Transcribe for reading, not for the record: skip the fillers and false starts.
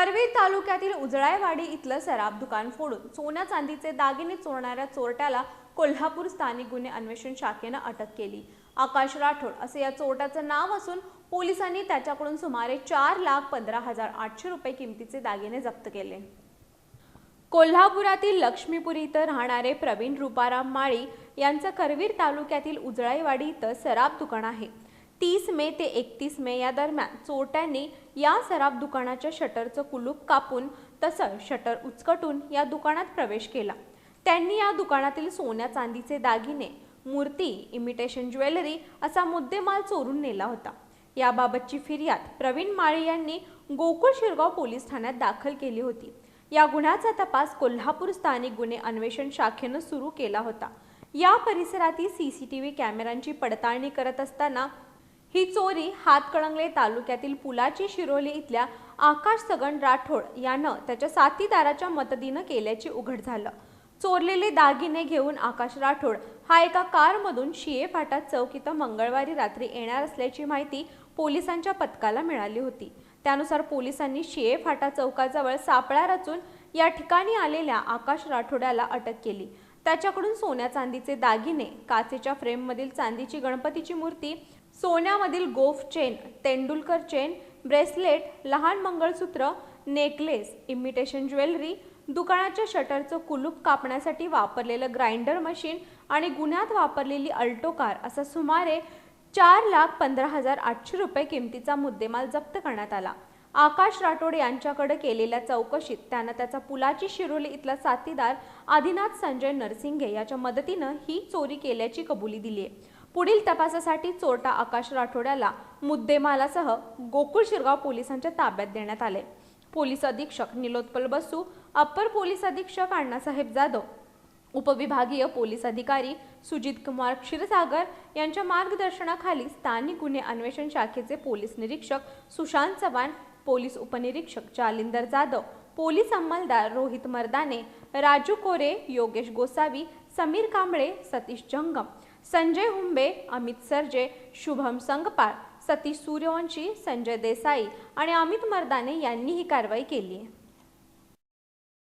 करवीर तालुक्यातील उजळायवाडी इथलं सराफ दुकान फोडून सोन्या चांदीचे दागिने चोरणाऱ्या चोरट्याला कोल्हापूर स्थानिक गुन्हे अन्वेषण शाखेनं अटक केली। आकाश राठोड असे या चोरट्याचं नाव असून पोलिसांनी त्याच्याकडून सुमारे 4,15,800 रुपये किमतीचे दागिने जप्त केले। कोल्हापुरातील लक्ष्मीपुरी इथं राहणारे प्रवीण रूपाराम माळी यांचं करवीर तालुक्यातील उजळाईवाडी इथं सराफ दुकान आहे। 30 मे ते 31 मे या दरम्यान चोरट्यांनी या सराफ दुकानाच्या शटरचं कुलूप कापून तसंच शटर उचकटून या दुकानात प्रवेश केला। त्यांनी या दुकानातील सोन्या चांदीचे दागिने, मूर्ती, इमिटेशन ज्वेलरी असा मुद्देमाल चोरून नेला होता। याबाबतची फिर्याद प्रवीण माळी यांनी गोकुळ शिरगाव पोलीस ठाण्यात दाखल केली होती। या गुन्ह्याचा तपास कोल्हापूर स्थानिक गुन्हे अन्वेषण शाखेनं सुरू केला होता। या परिसरातील सीसीटीव्ही कॅमेऱ्यांची पडताळणी करत असताना ही चोरी हातकणंगले तालुक्यातील पुलाची शिरोली इथल्या आकाश सगन राठोड यानं त्याच्या साथीदाराच्या मदतीनं केल्याचे उघड झालं। चोरलेले दागिने घेऊन आकाश राठोड हा एका कारमधून शिये फाटा चौक इथं मंगळवारी रात्री येणार असल्याची माहिती पोलिसांच्या पथकाला मिळाली होती। त्यानुसार पोलिसांनी शिये फाटा चौकाजवळ सापळा रचून या ठिकाणी आलेल्या आकाश राठोड्याला अटक केली। त्याच्याकडून सोन्या चांदीचे दागिने, काचेच्या फ्रेममधील चांदीची गणपतीची मूर्ती, सोन्यामधील गोफ चेन, तेंडुलकर चेन, ब्रेसलेट, लहान मंगळसूत्र, नेकलेस, इमिटेशन ज्वेलरी, दुकानाच्या शटरचं कुलूप कापण्यासाठी वापरलेलं ग्राइंडर मशीन आणि गुन्ह्यात वापरलेली अल्टो कार असा सुमारे 4,15,800 रुपये किमतीचा मुद्देमाल जप्त करण्यात आला। आकाश राठोड यांच्याकडे केलेल्या चौकशीत त्यानं त्याचा पुलाची शिरोली इथला साथीदार आदिनाथ संजय नरसिंगे याच्या मदतीनं ही चोरी केल्याची कबुली दिली आहे। पुढील तपासासाठी चोरटा आकाश राठोड्याला मुद्देमालासह गोकुळ शिरगाव पोलिसांच्या ताब्यात देण्यात आले। पोलीस अधीक्षक निलोत्पल बसू, अप्पर पोलीस अधीक्षक अण्णासाहेब जाधव, उपविभागीय पोलीस अधिकारी सुजित कुमार क्षीरसागर यांच्या मार्गदर्शनाखाली स्थानिक गुन्हे अन्वेषण शाखेचे पोलीस निरीक्षक सुशांत चव्हाण, पोलीस उपनिरीक्षक जालिंदर जाधव, पोलीस अंमलदार रोहित मर्दाने, राजू कोरे, योगेश गोसावी, समीर कांबळे, सतीश जंगम, संजय हुंबे, अमित सरजे, शुभम संगपाळ, सतीश सूर्यवंशी, संजय देसाई आणि अमित मर्दाने यांनी ही कारवाई केली आहे।